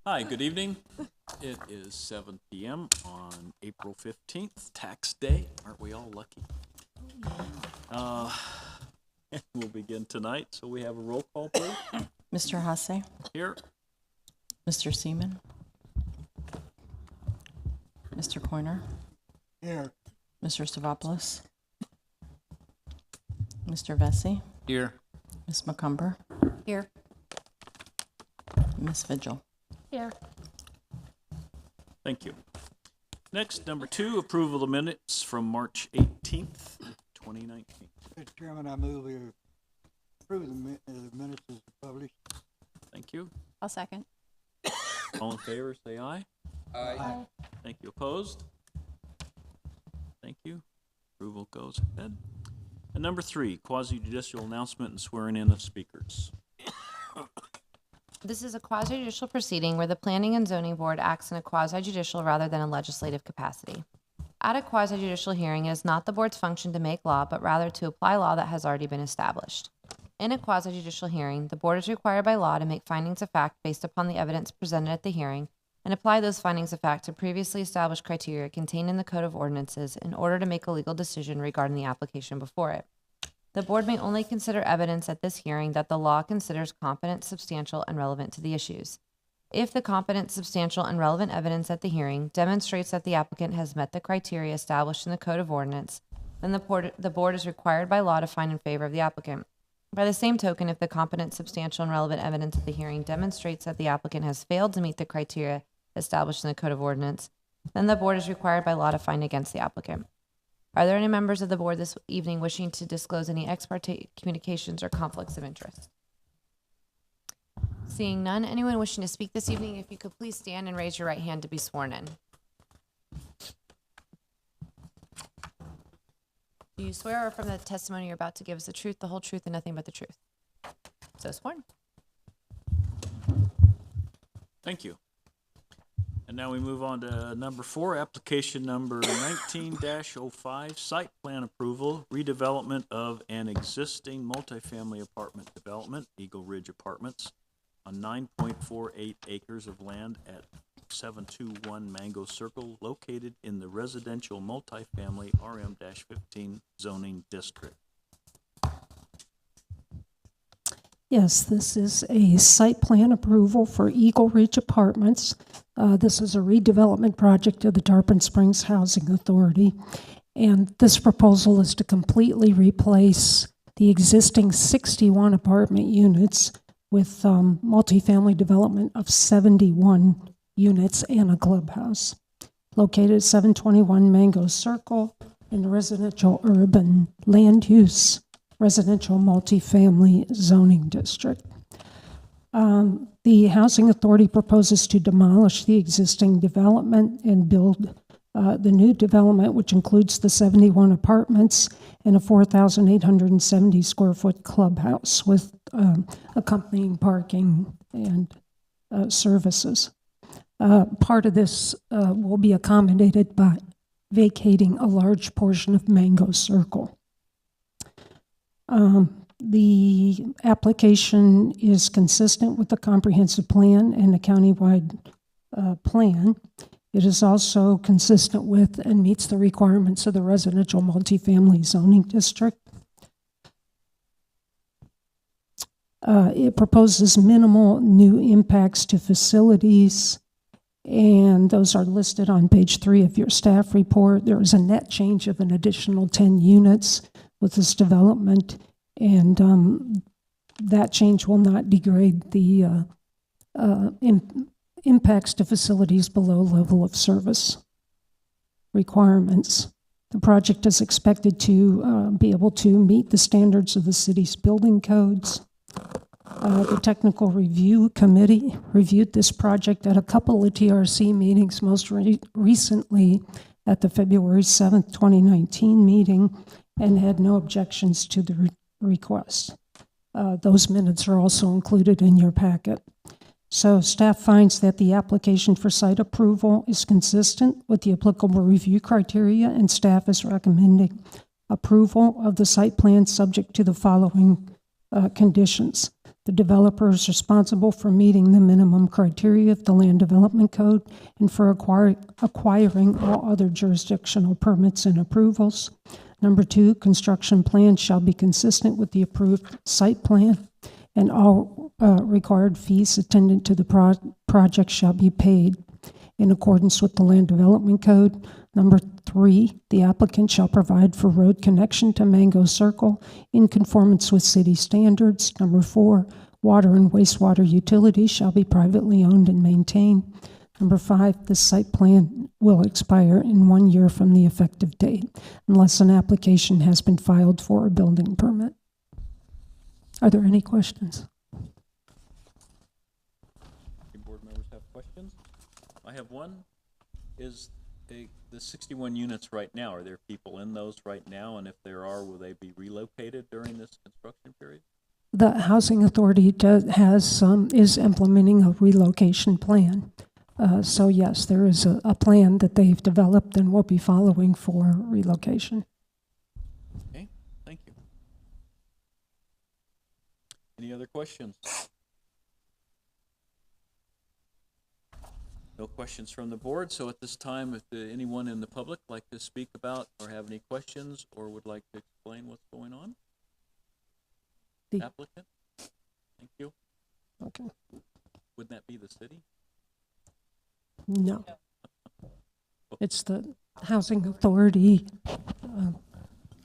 Hi, good evening. It is 7 p.m. on April 15th, tax day. Aren't we all lucky? We'll begin tonight, so we have a roll call, please. Mr. Hasse, Here. Mr. Seaman, Mr. Coiner, Here. Mr. Stavropoulos, Mr. Vesey, Here. Ms. McCumber, Here. Ms. Vigil. Here. Thank you. Next, number 2, approval of minutes from March 18th, 2019. Mr. Chairman, I move we approve the minutes as published. Thank you. I'll second. All in favor, say aye. Aye. Thank you. Opposed? Thank you. Approval goes ahead. And number 3, quasi-judicial announcement and swearing in of speakers. This is a quasi-judicial proceeding where the Planning and Zoning Board acts in a quasi-judicial rather than a legislative capacity. At a quasi-judicial hearing, it is not the board's function to make law, but rather to apply law that has already been established. In a quasi-judicial hearing, the board is required by law to make findings of fact based upon the evidence presented at the hearing and apply those findings of fact to previously established criteria contained in the Code of Ordinances in order to make a legal decision regarding the application before it. The board may only consider evidence at this hearing that the law considers competent, substantial, and relevant to the issues. If the competent, substantial, and relevant evidence at the hearing demonstrates that the applicant has met the criteria established in the Code of Ordinance, then the board is required by law to find in favor of the applicant. By the same token, if the competent, substantial, and relevant evidence at the hearing demonstrates that the applicant has failed to meet the criteria established in the Code of Ordinance, then the board is required by law to find against the applicant. Are there any members of the board this evening wishing to disclose any ex parte communications or conflicts of interest? Seeing none, anyone wishing to speak this evening, if you could please stand and raise your right hand to be sworn in. Do you swear or from the testimony you're about to give us the truth, the whole truth, and nothing but the truth? So sworn. Thank you. And now we move on to number 4, application number 19-05, site plan approval, redevelopment of an existing multifamily apartment development, Eagle Ridge Apartments, on 9.48 acres of land at 721 Mango Circle, located in the residential multifamily RM-15 zoning district. Yes, this is a site plan approval for Eagle Ridge Apartments. This is a redevelopment project of the Tarpon Springs Housing Authority. And this proposal is to completely replace the existing 61 apartment units with multifamily development of 71 units and a clubhouse. Located at 721 Mango Circle in the residential urban land use residential multifamily zoning district. The Housing Authority proposes to demolish the existing development and build the new development, which includes the 71 apartments and a 4,870 square foot clubhouse with accompanying parking and services. Part of this will be accommodated by vacating a large portion of Mango Circle. The application is consistent with the comprehensive plan and the countywide plan. It is also consistent with and meets the requirements of the residential multifamily zoning district. It proposes minimal new impacts to facilities, and those are listed on page 3 of your staff report. There is a net change of an additional 10 units with this development, and that change will not degrade the impacts to facilities below level of service requirements. The project is expected to be able to meet the standards of the city's building codes. The Technical Review Committee reviewed this project at a couple of TRC meetings, most recently at the February 7th, 2019 meeting, and had no objections to the request. Those minutes are also included in your packet. So staff finds that the application for site approval is consistent with the applicable review criteria, and staff is recommending approval of the site plan subject to the following conditions. The developer is responsible for meeting the minimum criteria of the Land Development Code and for acquiring all other jurisdictional permits and approvals. Number 2, construction plans shall be consistent with the approved site plan, and all required fees attendant to the project shall be paid in accordance with the Land Development Code. Number 3, the applicant shall provide for road connection to Mango Circle in conformance with city standards. Number 4, water and wastewater utilities shall be privately owned and maintained. Number 5, the site plan will expire in 1 year from the effective date unless an application has been filed for a building permit. Are there any questions? Any board members have questions? I have one. Is the 61 units right now, are there people in those right now? And if there are, will they be relocated during this construction period? The Housing Authority is implementing a relocation plan. So yes, there is a plan that they've developed and will be following for relocation. Okay, thank you. Any other questions? No questions from the board, so at this time, if anyone in the public like to speak about or have any questions or would like to explain what's going on? The- Applicant? Thank you. Okay. Wouldn't that be the city? No. It's the Housing Authority.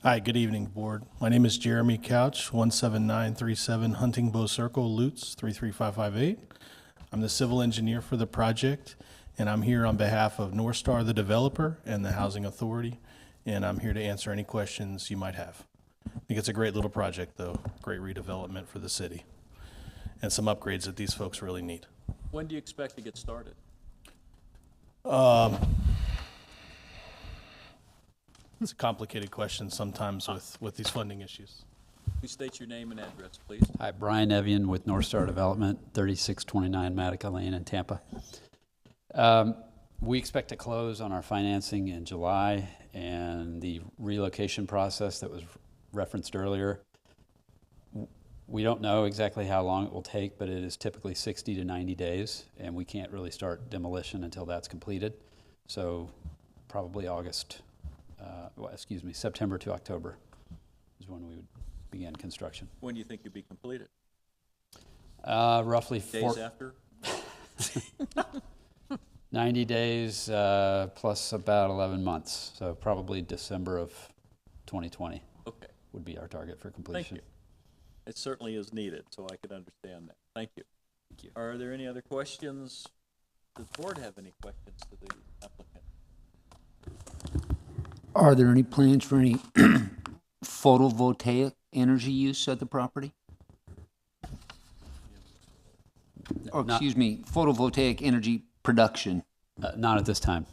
Hi, good evening, Board. My name is Jeremy Couch, 17937 Hunting Bow Circle, Lutz, 33558. I'm the civil engineer for the project, and I'm here on behalf of North Star, the developer, and the Housing Authority, and I'm here to answer any questions you might have. I think it's a great little project, though, great redevelopment for the city, and some upgrades that these folks really need. When do you expect to get started? It's a complicated question sometimes with these funding issues. Please state your name and address, please. Hi, Brian Evian with North Star Development, 3629 Matica Lane in Tampa. We expect to close on our financing in July, and the relocation process that was referenced earlier, we don't know exactly how long it will take, but it is typically 60 to 90 days, and we can't really start demolition until that's completed. So probably September to October is when we would begin construction. When do you think you'll be completed? Roughly Days after? 90 days plus about 11 months. So probably December of 2020 Okay, would be our target for thank completion. you. It certainly is needed, so I could understand that. Thank you. Thank you. Are there any other questions? Does the board have any questions to the applicant? Are there any plans for any photovoltaic energy use at the property? Or, Not- excuse me, photovoltaic energy production? Not at this time.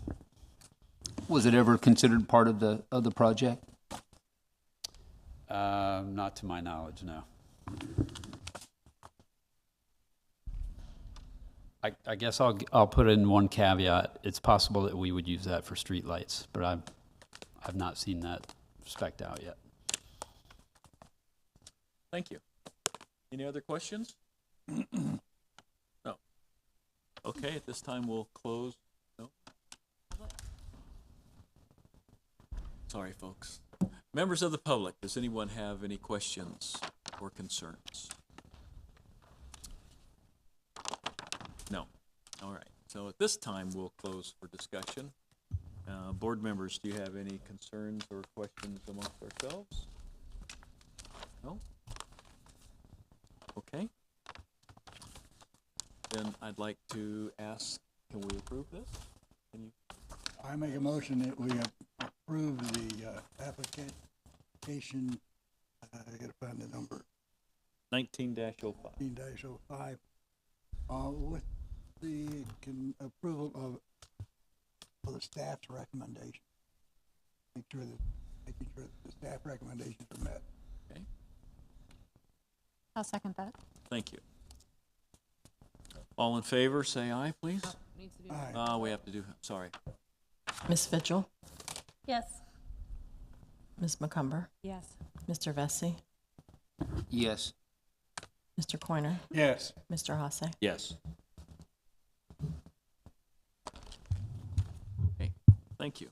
Was it ever considered part of the project? Not to my knowledge, no. I guess I'll put in one caveat. It's possible that we would use that for streetlights, but I've not seen that spec'd out yet. Thank you. Any other questions? No. Okay, at this time, we'll close. No? Sorry, folks. Members of the public, does anyone have any questions or concerns? No. All right. So at this time, we'll close for discussion. Board members, do you have any concerns or questions amongst ourselves? No? Okay. Then I'd like to ask, can we approve this? Can you? I make a motion that we approve the application, I gotta find the number, 19-05. 15-05, with the approval of the staff's recommendation. Making sure that the staff recommendations are met. Okay, I'll second that. thank you. All in favor, say aye, please. Aye. We have to do, sorry. Ms. Vigil? Yes. Ms. McCumber? Yes. Mr. Vesey? Yes. Mr. Coiner, Yes. Mr. Hasse. Yes. Okay, thank you.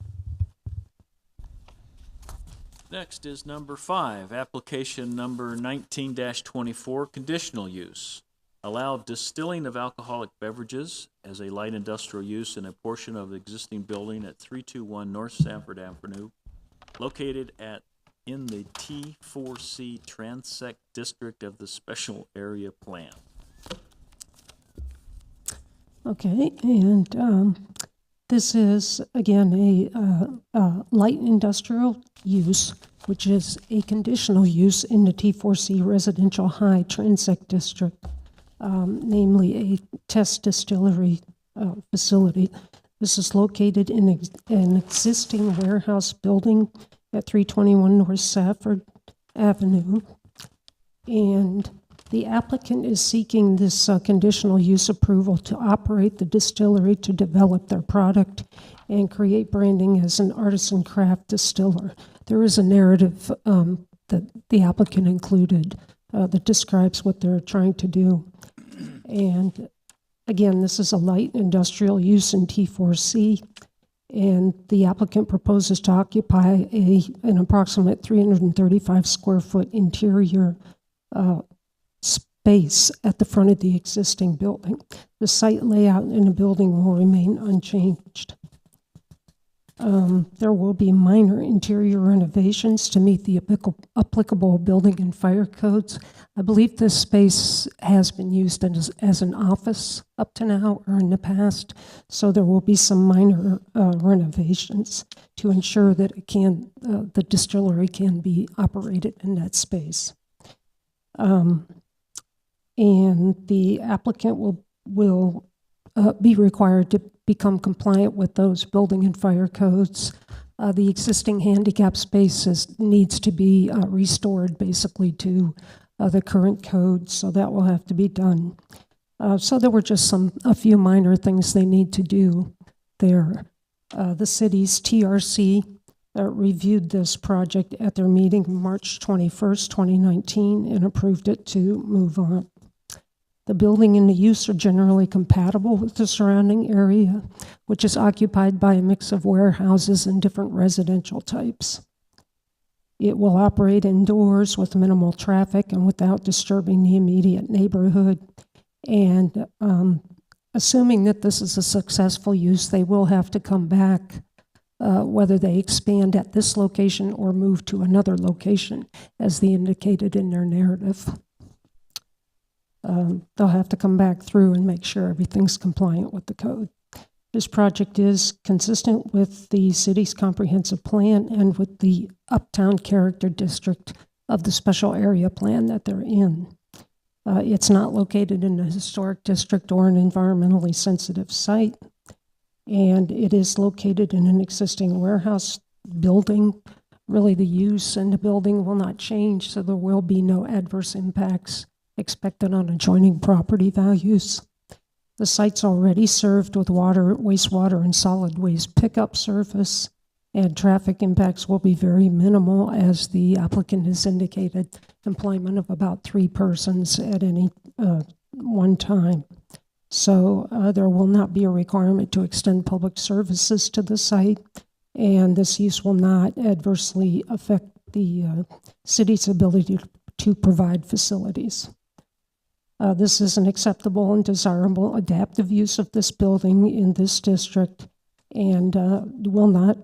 Next is number 5, application number 19-24, conditional use. Allow distilling of alcoholic beverages as a light industrial use in a portion of the existing building at 321 North Sanford Avenue, located in the T4C Transect District of the Special Area Plan. Okay, and this is, again, a light industrial use, which is a conditional use in the T4C Residential High Transect District, namely a test distillery facility. This is located in an existing warehouse building at 321 North Safford Avenue. And the applicant is seeking this conditional use approval to operate the distillery to develop their product and create branding as an artisan craft distiller. There is a narrative that the applicant included that describes what they're trying to do. And again, this is a light industrial use in T4C, and the applicant proposes to occupy an approximate 335 square foot interior space at the front of the existing building. The site layout in the building will remain unchanged. There will be minor interior renovations to meet the applicable building and fire codes. I believe this space has been used as an office up to now or in the past, so there will be some minor renovations to ensure that the distillery can be operated in that space. And the applicant will be required to become compliant with those building and fire codes. The existing handicap space needs to be restored basically to the current code, so that will have to be done. So there were just a few minor things they need to do there. The city's TRC reviewed this project at their meeting March 21st, 2019, and approved it to move on. The building and the use are generally compatible with the surrounding area, which is occupied by a mix of warehouses and different residential types. It will operate indoors with minimal traffic and without disturbing the immediate neighborhood. And assuming that this is a successful use, they will have to come back, whether they expand at this location or move to another location, as they indicated in their narrative. They'll have to come back through and make sure everything's compliant with the code. This project is consistent with the city's comprehensive plan and with the uptown character district of the special area plan that they're in. It's not located in a historic district or an environmentally sensitive site, and it is located in an existing warehouse building. Really, the use in the building will not change, so there will be no adverse impacts expected on adjoining property values. The site's already served with water, wastewater, and solid waste pickup service, and traffic impacts will be very minimal, as the applicant has indicated employment of about 3 persons at any one time. So there will not be a requirement to extend public services to the site, and this use will not adversely affect the city's ability to provide facilities. This is an acceptable and desirable adaptive use of this building in this district, and will not,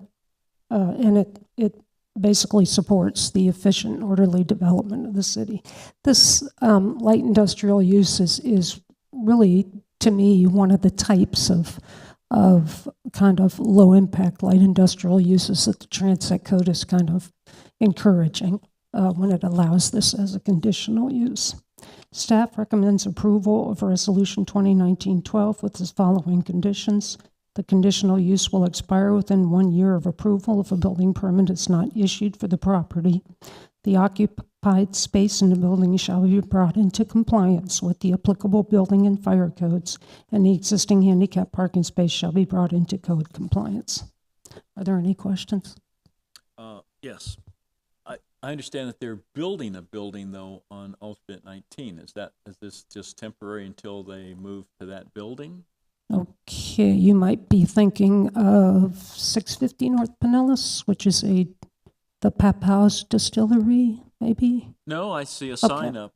and it basically supports the efficient, orderly development of the city. This light industrial use is really, to me, one of the types of kind of low impact light industrial uses that the Transect Code is kind of encouraging when it allows this as a conditional use. Staff recommends approval of Resolution 2019-12 with the following conditions. The conditional use will expire within 1 year of approval if a building permit is not issued for the property. The occupied space in the building shall be brought into compliance with the applicable building and fire codes, and the existing handicap parking space shall be brought into code compliance. Are there any questions? Yes. I understand that they're building a building though on alternate 19. Is this just temporary until they move to that building? Okay, you might be thinking of 650 North Pinellas, which is the Papau's Distillery, maybe? No, I see a sign up.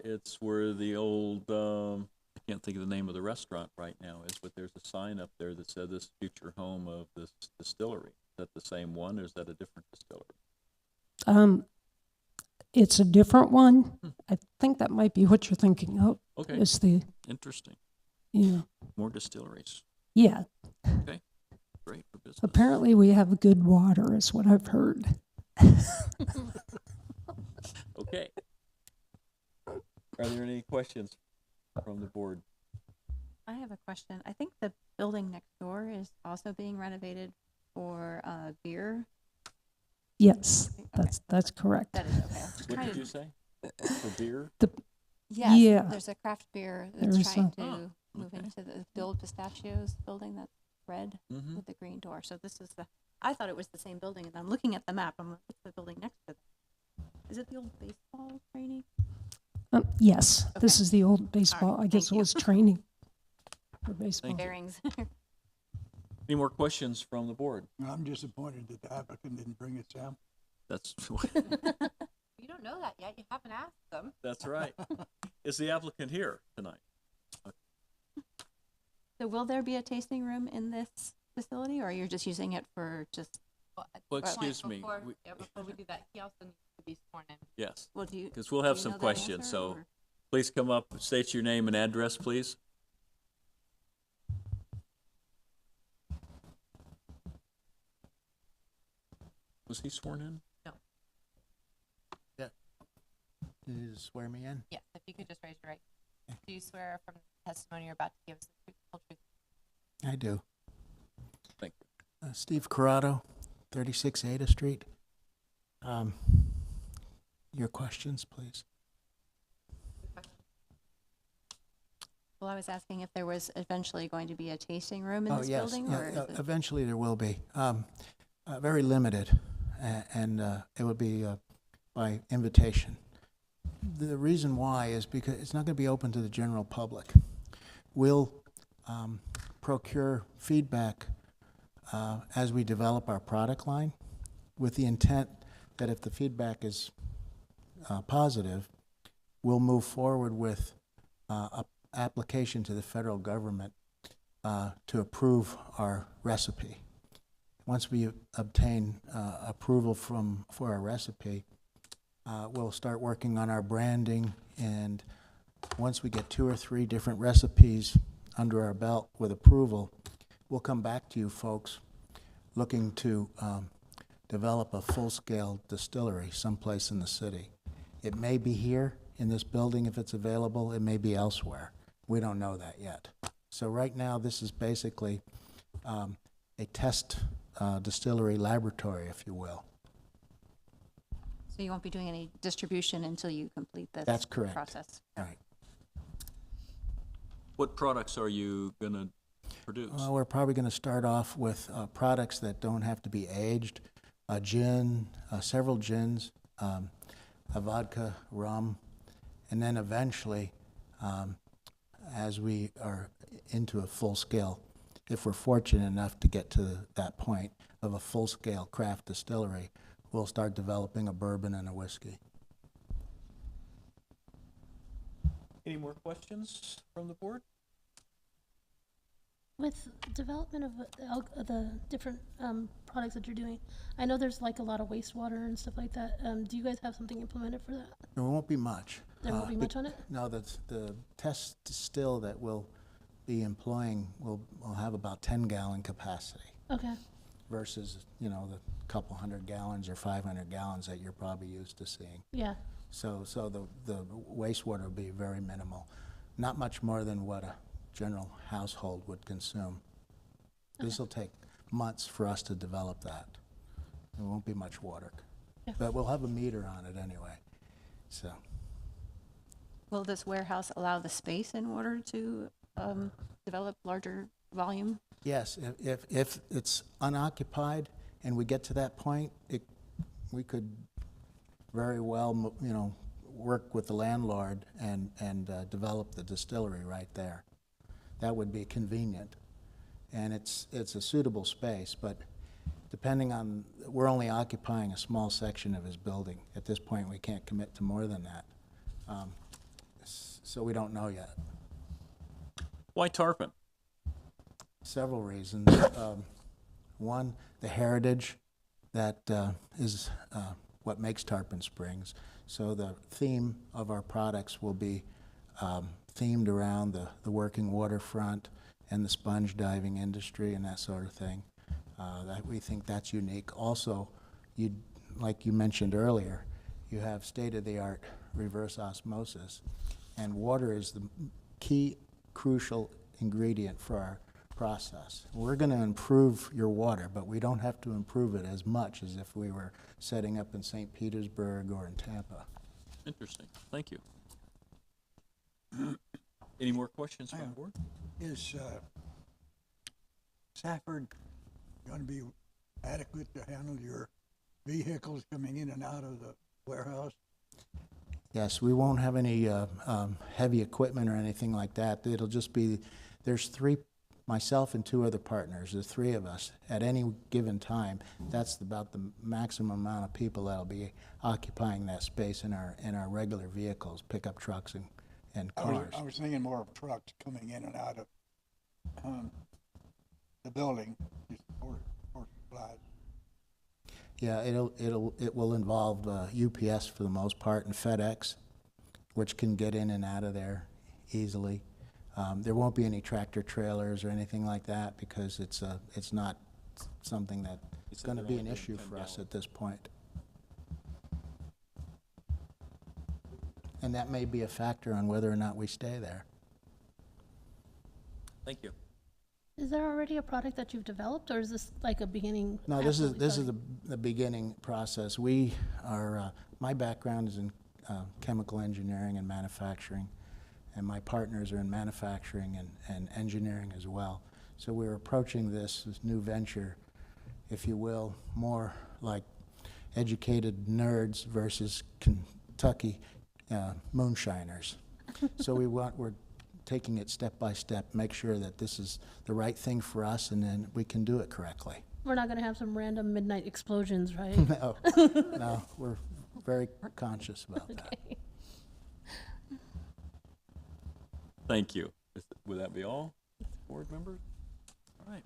It's where the old, I can't think of the name of the restaurant right now is, but there's a sign up there that said this future home of this distillery. Is that the same one or is that a different distillery? It's a different one. I think that might be what you're thinking of. Okay, Is interesting. yeah. More distilleries. Yeah. Great for business. Apparently we have good water, is what I've heard. Okay. Are there any questions from the board? I have a question. I think the building next door is also being renovated for beer. Yes, Okay. that's correct. That is okay. I was What trying did to- you say? For beer? Yes, Yeah. there's a craft beer that's There's trying a- to move okay. into the Build Pistachios building that's red Mm-hmm. with the green door. So this is I thought it was the same building, and I'm looking at the map. I'm like, what's the building next to it? Is it the old baseball training? Yes, this Okay. is the old baseball. I guess thank it you. was training for baseball. Thank you. Bearings. Any more questions from the board? I'm disappointed that the applicant didn't bring a sample. That's You don't know that yet. You haven't asked them. that's right. Is the applicant here tonight? So will there be a tasting room in this facility, or you're just using it for just? Well, excuse me. Before we- we do that, he also needs to be sworn in. Yes, Well, do you? because we'll do have you some know that questions. answer, So or- please come up, state your name and address, please. Was he sworn in? Did you swear me in? Yes, if you could just raise your right. Do you swear from the testimony you're about to give us the whole truth? I do. Thank you. Steve Corrado, 36 Ada Street. Your questions, please. Well, I was asking if there was eventually going to be a tasting room in this yes, building, or is it? eventually there will be. Very limited, and it would be by invitation. The reason why is because it's not going to be open to the general public. We'll procure feedback as we develop our product line, with the intent that if the feedback is positive, we'll move forward with a application to the federal government to approve our recipe. Once we obtain approval for our recipe, we'll start working on our branding, and once we get 2 or 3 different recipes under our belt with approval, we'll come back to you folks looking to develop a full-scale distillery someplace in the city. It may be here in this building if it's available. It may be elsewhere. We don't know that yet. So right now, this is basically a test distillery laboratory, if you will. So you won't be doing any distribution until you complete this That's correct. process? All right. What products are you going to produce? Well, we're probably going to start off with products that don't have to be aged, a gin, several gins, a vodka, rum, and then eventually, as we are into a full-scale, if we're fortunate enough to get to that point of a full-scale craft distillery, we'll start developing a bourbon and a whiskey. Any more questions from the board? With development of the different products that you're doing, I know there's like a lot of wastewater and stuff like that. Do you guys have something implemented for that? There won't be much. There won't be much on it? No, the test still that we'll be employing will have about 10-gallon capacity Okay. versus, the couple 100 gallons or 500 gallons that you're probably used to seeing. Yeah. So the wastewater will be very minimal, not much more than what a general household would consume. This will take months for us to develop that. There won't be much water, Yeah. but we'll have a meter on it anyway. So Will this warehouse allow the space in order to develop larger volume? yes, if it's unoccupied and we get to that point, we could very well, work with the landlord and develop the distillery right there. That would be convenient. And it's a suitable space, but depending on, we're only occupying a small section of his building. At this point, we can't commit to more than that. So we don't know yet. Why Tarpon? Several reasons. One, the heritage that is what makes Tarpon Springs. So the theme of our products will be themed around the working waterfront and the sponge diving industry and that sort of thing. That we think that's unique. Also, like you mentioned earlier, you have state-of-the-art reverse osmosis, and water is the key, crucial ingredient for our process. We're going to improve your water, but we don't have to improve it as much as if we were setting up in St. Petersburg or in Tampa. Interesting. Thank you. Any more questions from the board? Is Safford going to be adequate to handle your vehicles coming in and out of the warehouse? Yes, we won't have any heavy equipment or anything like that. It'll just be, there's myself and 2 other partners, the 3 of us, at any given time. That's about the maximum amount of people that'll be occupying that space in our regular vehicles, pickup trucks and cars. I was thinking more of trucks coming in and out of the building just for supplies. Yeah, it will involve UPS for the most part and FedEx, which can get in and out of there easily. There won't be any tractor trailers or anything like that because it's not something that's going to be an issue for us at this point. And that may be a factor on whether or not we stay there. Thank you. Is there already a product that you've developed, or is this like a beginning? No, this is absolutely the beginning process. We are my background is in chemical engineering and manufacturing, and my partners are in manufacturing and engineering as well. So we're approaching this new venture, if you will, more like educated nerds versus Kentucky moonshiners. So we're taking it step by step, make sure that this is the right thing for us, and then we can do it correctly. We're not going to have some random midnight explosions, right? No, no, we're very conscious about that. Okay. Thank you. Would that be all, board members? All right.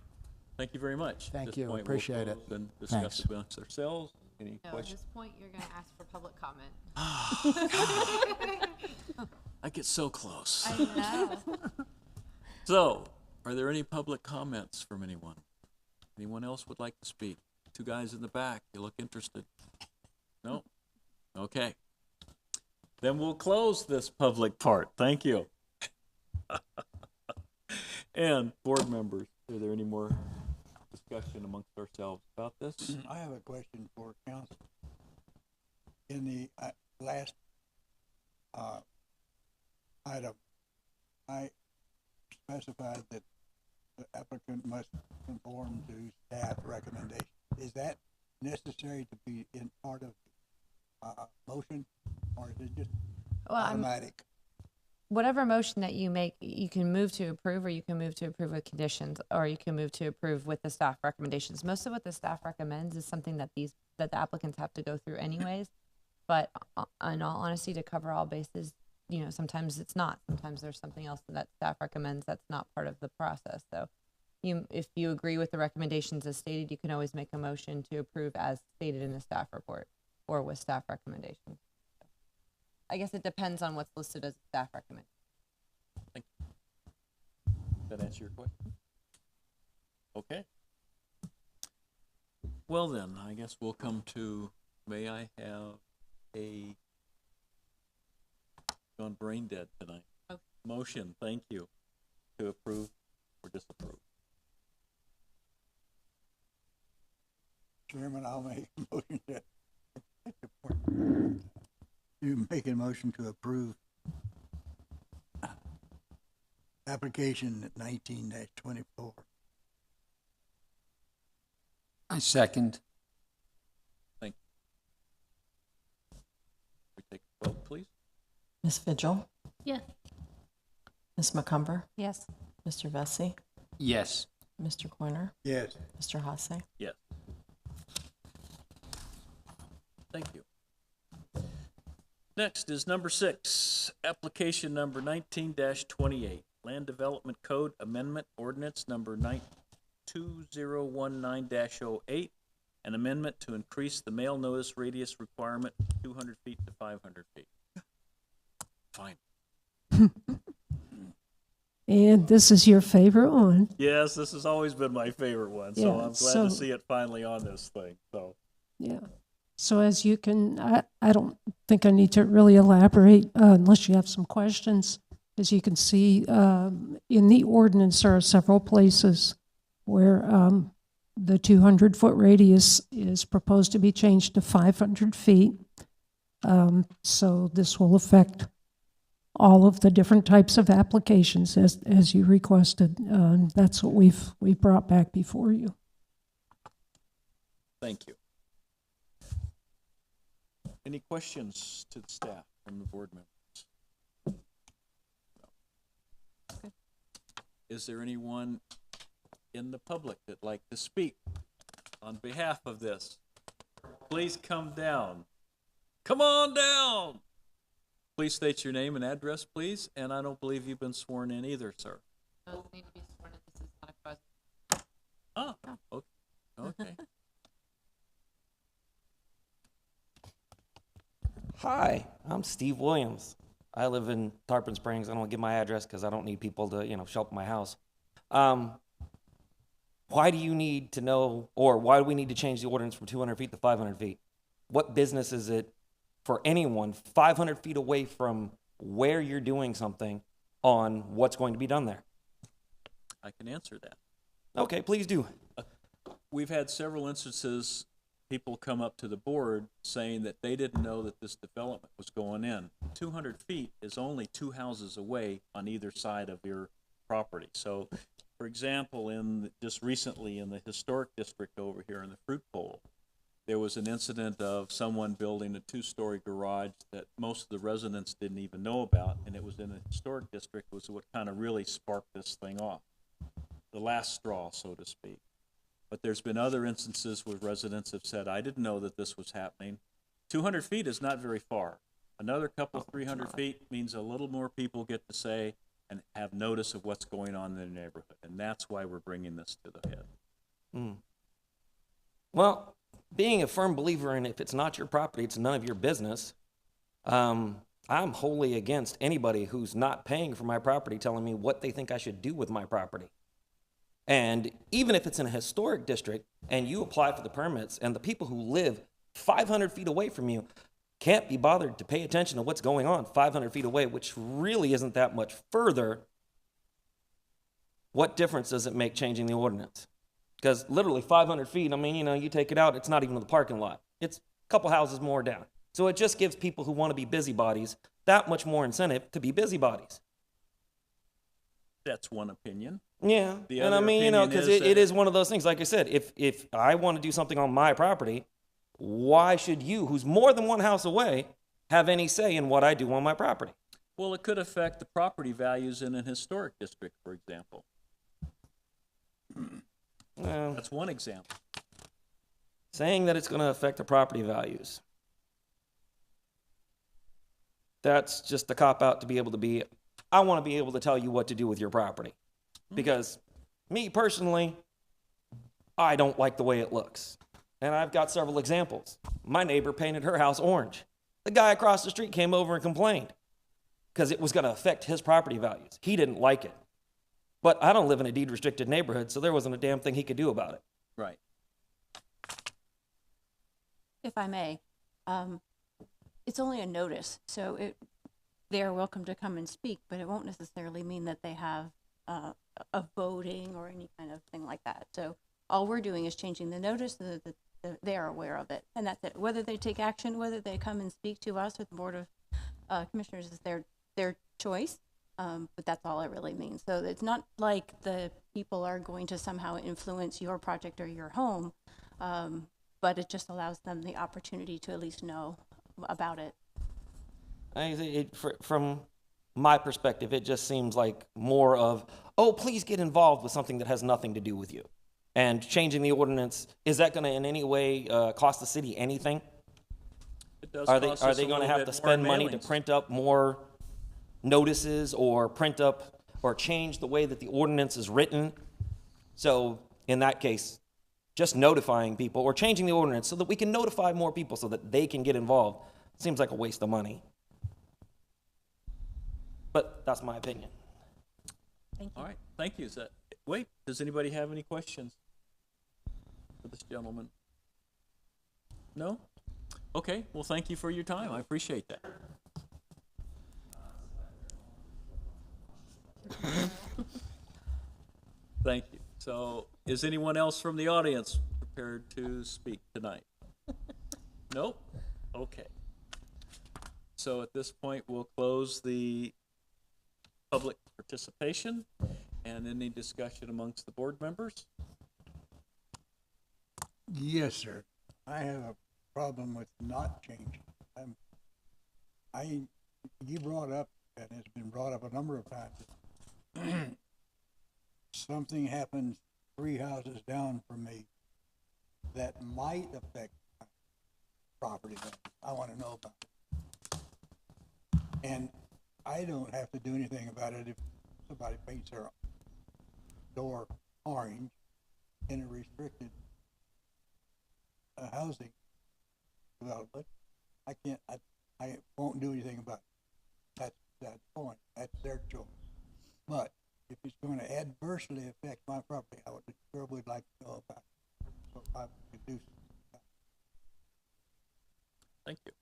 Thank you very much. Thank At this you. point, Appreciate we'll it. close and discuss Thanks. it amongst ourselves. Any No, at questions? this point, you're going to ask for public comment. I get so close. I know. So, are there any public comments from anyone? Anyone else would like to speak? 2 guys in the back, you look interested. No? Okay. Then we'll close this public part. Thank you. And board members, are there any more discussion amongst ourselves about this? I have a question for council. In the last item, I specified that the applicant must conform to staff recommendation. Is that necessary to be in part of motion, or is it just automatic? Whatever motion that you make, you can move to approve, or you can move to approve with conditions, or you can move to approve with the staff recommendations. Most of what the staff recommends is something that the applicants have to go through anyways. But in all honesty, to cover all bases, sometimes it's not. Sometimes there's something else that staff recommends that's not part of the process. So if you agree with the recommendations as stated, you can always make a motion to approve as stated in the staff report or with staff recommendations. I guess it depends on what's listed as staff recommendation. Thank you. That answer your question? Okay. Well then, I guess we'll come to, may I have gone brain dead tonight. Okay. Motion, thank you, to approve or disapprove. Chairman, I'll make a motion that you make a motion to approve application 19-24. I second. Thank Ms. Vigil, Yeah. Ms. McCumber, Yes. Mr. Vesey, Yes. Mr. Corner, Yes. Mr. Hasse. Yes. Thank you. Next is number 6, application number 19-28, Land Development Code Amendment Ordinance number 2019-08, an amendment to increase the mail notice radius requirement from 200 feet to 500 feet. Fine. And this is your favorite one. Yes, this has always been my favorite one, so Yeah, I'm glad so- to see it finally on this thing, so. Yeah. So as you can, I don't think I need to really elaborate unless you have some questions. As you can see, in the ordinance, there are several places where the 200-foot radius is proposed to be changed to 500 feet. So this will affect all of the different types of applications as you requested. That's what we've brought back before you. Thank you. Any questions to the staff from the board members? No. Is there anyone in the public that'd like to speak on behalf of this? Please come down. Come on down. Please state your name and address, please, and I don't believe you've been sworn in either, sir. Need to be sworn in. This is not a Oh, okay. Okay. Hi, I'm Steve Williams. I live in Tarpon Springs. I don't give my address because I don't need people to, show up at my house. Why do you need to know, or why do we need to change the ordinance from 200 feet to 500 feet? What business is it for anyone 500 feet away from where you're doing something on what's going to be done there? I can answer that. Okay, please do. We've had several instances, people come up to the board saying that they didn't know that this development was going in. 200 feet is only 2 houses away on either side of your property. So, for example, just recently in the historic district over here in the Fruit Bowl, there was an incident of someone building a 2-story garage that most of the residents didn't even know about, and it was in the historic district, was what kind of really sparked this thing off. The last straw, so to speak. But there's been other instances where residents have said, I didn't know that this was happening. 200 feet is not very far. Another couple, 300 feet means a little more people get to say and have notice of what's going on in their neighborhood. And that's why we're bringing this to the head. Well, being a firm believer in if it's not your property, it's none of your business, I'm wholly against anybody who's not paying for my property telling me what they think I should do with my property. And even if it's in a historic district and you apply for the permits and the people who live 500 feet away from you can't be bothered to pay attention to what's going on 500 feet away, which really isn't that much further, what difference does it make changing the ordinance? Because literally 500 feet, you take it out, it's not even the parking lot. It's a couple houses more down. So it just gives people who want to be busybodies that much more incentive to be busybodies. That's one opinion. Yeah, The and other because opinion it is one of those things. Like I said, if I want to do something on my property, why should you, who's more than one house away, have any say in what I do on my property? Well, it could affect the property values in an historic district, for example. Well, That's one example. saying that it's going to affect the property values, that's just a cop-out to be able to be, I want to be able to tell you what to do with your property. Because me personally, I don't like the way it looks. And I've got several examples. My neighbor painted her house orange. The guy across the street came over and complained because it was going to affect his property values. He didn't like it. But I don't live in a deed-restricted neighborhood, so there wasn't a damn thing he could do about it. Right. If I may, it's only a notice, so they're welcome to come and speak, but it won't necessarily mean that they have a voting or any kind of thing like that. So all we're doing is changing the notice so that they're aware of it, and that's it. Whether they take action, whether they come and speak to us or the Board of Commissioners is their choice, but that's all it really means. So it's not like the people are going to somehow influence your project or your home, but it just allows them the opportunity to at least know about it. From my perspective, it just seems like more of, oh, please get involved with something that has nothing to do with you. And changing the ordinance, is that going to in any way cost the city anything? It does Are cost they us a going to little have bit to more spend money to mailings. print up more notices or print up or change the way that the ordinance is written? So in that case, just notifying people or changing the ordinance so that we can notify more people so that they can get involved seems like a waste of money. But that's my opinion. All right, thank you. Wait, does anybody have any questions for this gentleman? No? Okay, well, thank you for your time. I appreciate that. Thank you. So, is anyone else from the audience prepared to speak tonight? Nope? Okay. So at this point, we'll close the public participation and any discussion amongst the board members. Yes, sir. I have a problem with not changing. You brought up, and it's been brought up a number of times, something happens 3 houses down from me that might affect my property value. I want to know about it. And I don't have to do anything about it if somebody paints their door orange in a restricted housing development. I won't do anything about it. That's that point. That's their choice. But if it's going to adversely affect my property, I would probably like to know about it. So I could do something. Thank you.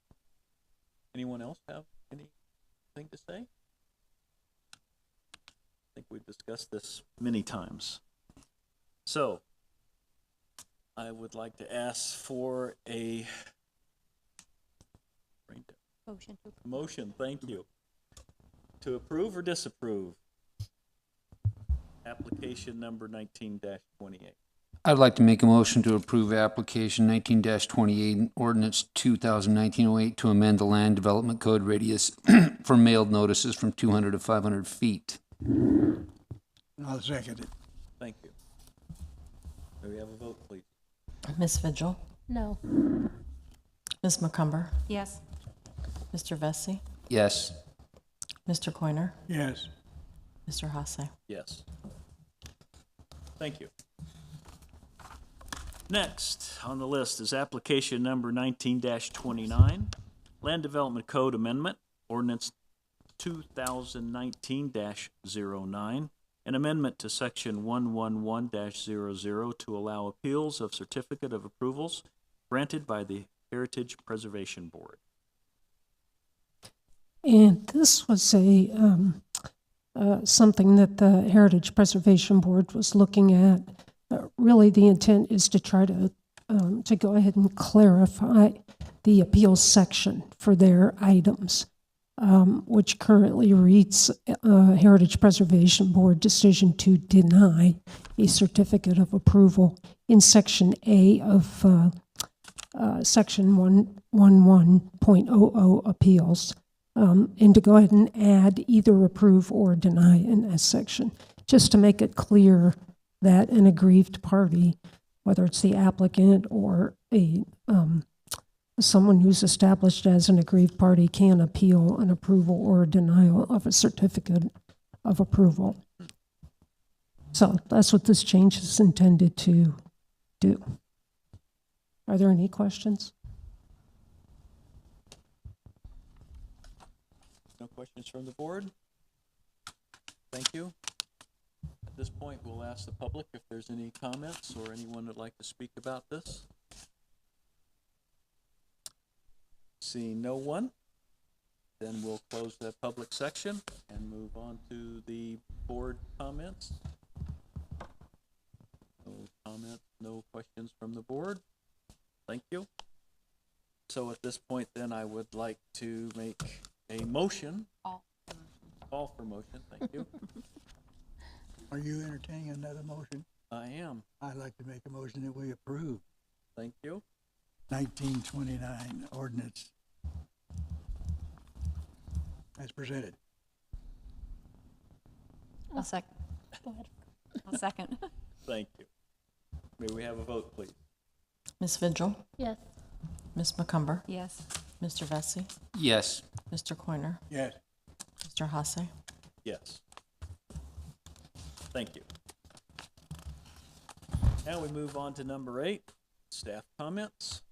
Anyone else have anything to say? I think we've discussed this many times. So, I would like to ask for a motion, thank you, to approve or disapprove application number 19-28. I'd like to make a motion to approve application 19-28, ordinance 2019-08, to amend the land development code radius for mailed notices from 200 to 500 feet. I'll second it. Thank you. May we have a vote, please? Ms. Vigil, No. Ms. McCumber, Yes. Mr. Vesey, Yes. Mr. Coiner, Yes. Mr. Hasse. Yes. Thank you. Next on the list is application number 19-29, Land Development Code Amendment, Ordinance 2019-09, an amendment to Section 111-00 to allow appeals of certificate of approvals granted by the Heritage Preservation Board. And this was something that the Heritage Preservation Board was looking at. Really, the intent is to try to go ahead and clarify the appeals section for their items, which currently reads Heritage Preservation Board decision to deny a certificate of approval in Section A of Section 111.00 appeals. And to go ahead and add either approve or deny in this section, just to make it clear that an aggrieved party, whether it's the applicant or someone who's established as an aggrieved party, can appeal an approval or a denial of a certificate of approval. So that's what this change is intended to do. Are there any questions? No questions from the board? Thank you. At this point, we'll ask the public if there's any comments or anyone that'd like to speak about this. Seeing no one, then we'll close that public section and move on to the board comments. No comments, no questions from the board. Thank you. So at this point, then, I would like to make a motion. Call for motion, thank you. Are you entertaining another motion? I am. I'd like to make a motion that we approve Thank you. 1929 ordinance as presented. I'll second. Go ahead. I'll second. Thank you. May we have a vote, please? Ms. Vigil, Yes. Ms. McCumber, Yes. Mr. Vesey, Yes. Mr. Coiner, Yes. Mr. Hasse. Yes. Thank you. Now we move on to number 8, staff comments.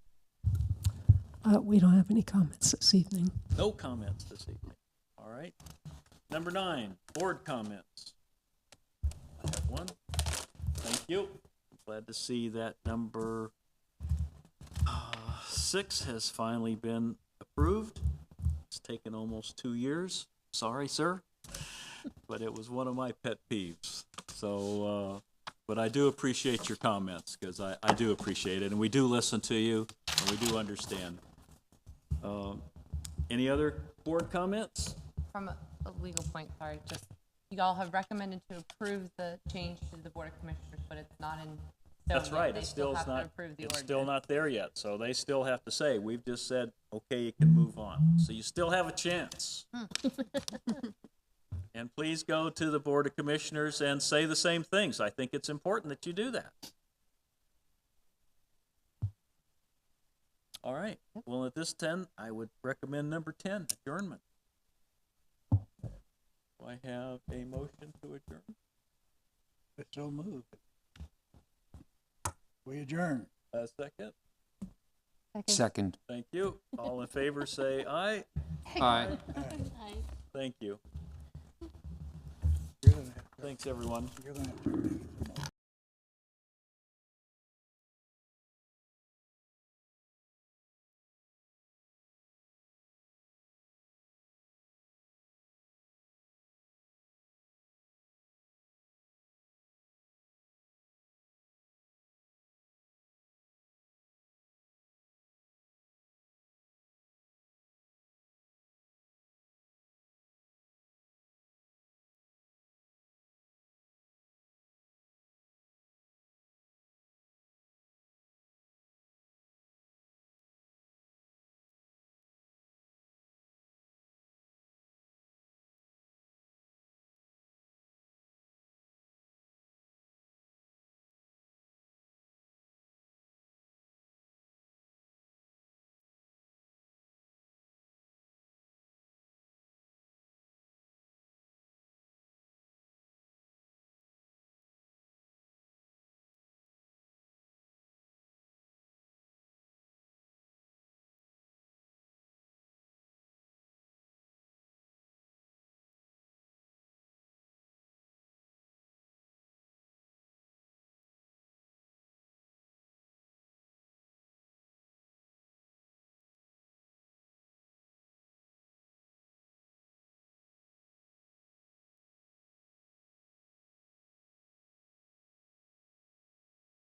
We don't have any comments this evening. No comments this evening. All right. Number 9, board comments. I have one. Thank you. Glad to see that number 6 has finally been approved. It's taken almost 2 years. Sorry, sir. But it was one of my pet peeves. So, but I do appreciate your comments, because I do appreciate it, and we do listen to you, and we do understand. Any other board comments? From a legal point, sorry, just, you all have recommended to approve the change to the Board of Commissioners, but it's not in stone That's yet. right, They it still have is to not, approve the it's still ordinance. not there yet, so they still have to say, we've just said, okay, you can move on. So you still have a chance. And please go to the Board of Commissioners and say the same things. I think it's important that you do that. All right, well, at this 10, I would recommend number 10, adjournment. Do I have a motion to adjourn? It's so moved. We adjourn. A second? Second. Thank you. All in favor, say aye. Aye. Thank you. You're gonna have to- Thanks, everyone. you're gonna have to read the motion.